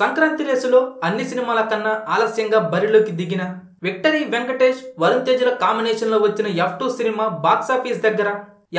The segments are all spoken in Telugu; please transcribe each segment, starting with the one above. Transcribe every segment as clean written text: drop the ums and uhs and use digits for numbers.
సంక్రాంతి రేసులో అన్ని సినిమాల కన్నా ఆలస్యంగా బరిలోకి దిగిన విక్టరీ వెంకటేష్, వరుణ్ తేజ్ల కాంబినేషన్ లో వచ్చిన F2 సినిమా బాక్సాఫీస్ దగ్గర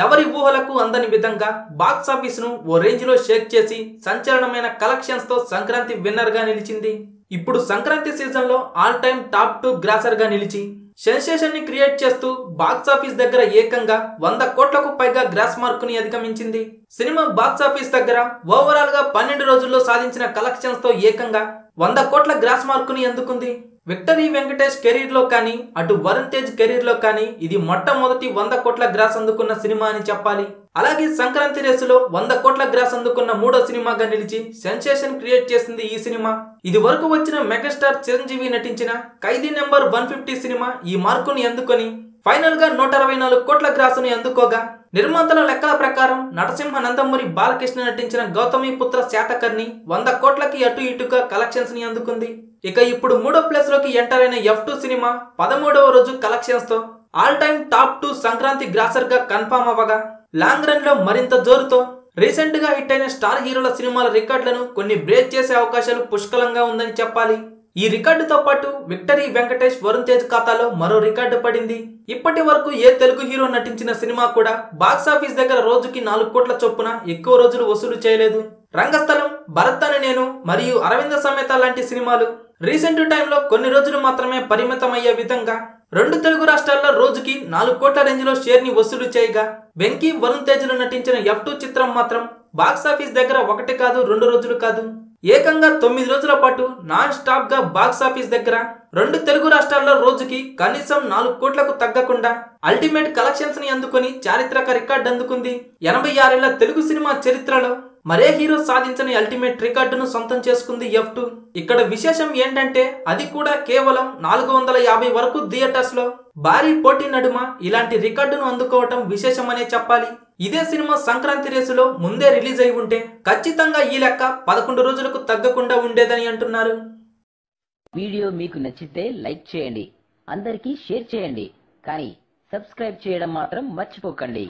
ఎవరి ఊహలకు అందని విధంగా బాక్సాఫీస్ ను ఓ రేంజ్ లో షేక్ చేసి సంచలనమైన కలెక్షన్స్ తో సంక్రాంతి విన్నర్ గా నిలిచింది. ఇప్పుడు సంక్రాంతి సీజన్ లో ఆల్ టైమ్ టాప్ 2 గ్రాసర్ గా నిలిచి సెన్సేషన్ ని క్రియేట్ చేస్తూ బాక్సాఫీస్ దగ్గర ఏకంగా 100 కోట్లకు పైగా గ్రాస్ మార్క్ ని అధిగమించింది. సినిమా బాక్సాఫీస్ దగ్గర ఓవరాల్ గా 12 రోజుల్లో సాధించిన కలెక్షన్స్ తో ఏకంగా 100 కోట్ల గ్రాస్ మార్క్ ని అందుకుంది. విక్టరీ వెంకటేష్ కెరీర్ లో కానీ అటు వరుణ్ తేజ్ కెరీర్ లో కానీ ఇది మొట్టమొదటి 100 కోట్ల గ్రాస్ అందుకున్న సినిమా అని చెప్పాలి. అలాగే సంక్రాంతి రేసులో 100 కోట్ల గ్రాస్ అందుకున్న మూడో సినిమాగా నిలిచి సెన్సేషన్ క్రియేట్ చేసింది ఈ సినిమా. ఇది వరకు వచ్చిన మెగాస్టార్ చిరంజీవి నటించిన ఖైదీ నెంబర్ 150 సినిమా ఈ మార్కుని అందుకొని ఫైనల్ గా 164 కోట్ల గ్రాసుని అందుకోగా, నిర్మాతల లెక్కల ప్రకారం నటసింహ నందమూరి బాలకృష్ణ నటించిన గౌతమిపుత్ర శాతకర్ణి 100 కోట్లకి అటు ఇటుగా కలెక్షన్స్ ని అందుకుంది. ఇక ఇప్పుడు మూడో ప్లేస్ లోకి ఎంటర్ అయిన F2 సినిమా 13వ రోజు కలెక్షన్స్ తో all time top 2 Sankranti grosser గా కన్ఫర్మ్ అవ్వగా, లాంగ్ రన్ లో మరింత జోరుతో రీసెంట్ గా హిట్ అయిన స్టార్ హీరోల సినిమాల రికార్డులను కొన్ని బ్రేక్ చేసే అవకాశాలు పుష్కలంగా ఉందని చెప్పాలి. ఈ రికార్డుతో పాటు విక్టరీ వెంకటేష్, వరుణ్ తేజ్ ఖాతాలో మరో రికార్డు పడింది. ఇప్పటి వరకు ఏ తెలుగు హీరో నటించిన సినిమా కూడా బాక్సాఫీస్ దగ్గర రోజుకి 4 కోట్ల చొప్పున ఎక్కువ రోజులు వసూలు చేయలేదు. రంగస్థలం, భరత్ అనే నేను మరియు అరవింద సమేత లాంటి సినిమాలు రీసెంట్ టైంలో కొన్ని రోజులు మాత్రమే పరిమితమయ్యే విధంగా 2 తెలుగు రాష్ట్రాల్లో రోజుకి 4 కోట్ల రేంజ్ లో షేర్ ని వసూలు చేయగా, వెంకీ, వరుణ్ తేజ్లు నటించిన F2 చిత్రం మాత్రం బాక్సాఫీస్ దగ్గర 1 కాదు 2 రోజులు కాదు, ఏకంగా 9 రోజుల పాటు నాన్ స్టాప్ గా బాక్సాఫీస్ దగ్గర 2 తెలుగు రాష్ట్రాల్లో రోజుకి కనీసం 4 కోట్లకు తగ్గకుండా అల్టిమేట్ కలెక్షన్స్ ని అందుకొని చారిత్రక రికార్డు అందుకుంది. 86 ఏళ్ల తెలుగు సినిమా చరిత్రలో మరే హీరో సాధించని అల్టిమేట్ రికార్డును సొంతం చేసుకుంది F2. ఇక్కడ విశేషం ఏంటంటే అది కూడా కేవలం 450 వరకు థియేటర్స్ లో భారీ పోటీ నడుమ ఇలాంటి రికార్డును అందుకోవటం విశేషమనే చెప్పాలి. ఇదే సినిమా సంక్రాంతి రేసులో ముందే రిలీజ్ అయి ఉంటే ఖచ్చితంగా ఈ లెక్క 11 రోజులకు తగ్గకుండా ఉండేదని అంటున్నారు. వీడియో మీకు నచ్చితే లైక్ చేయండి, అందరికీ షేర్ చేయండి, కానీ సబ్స్క్రైబ్ చేయడం మాత్రం మర్చిపోకండి.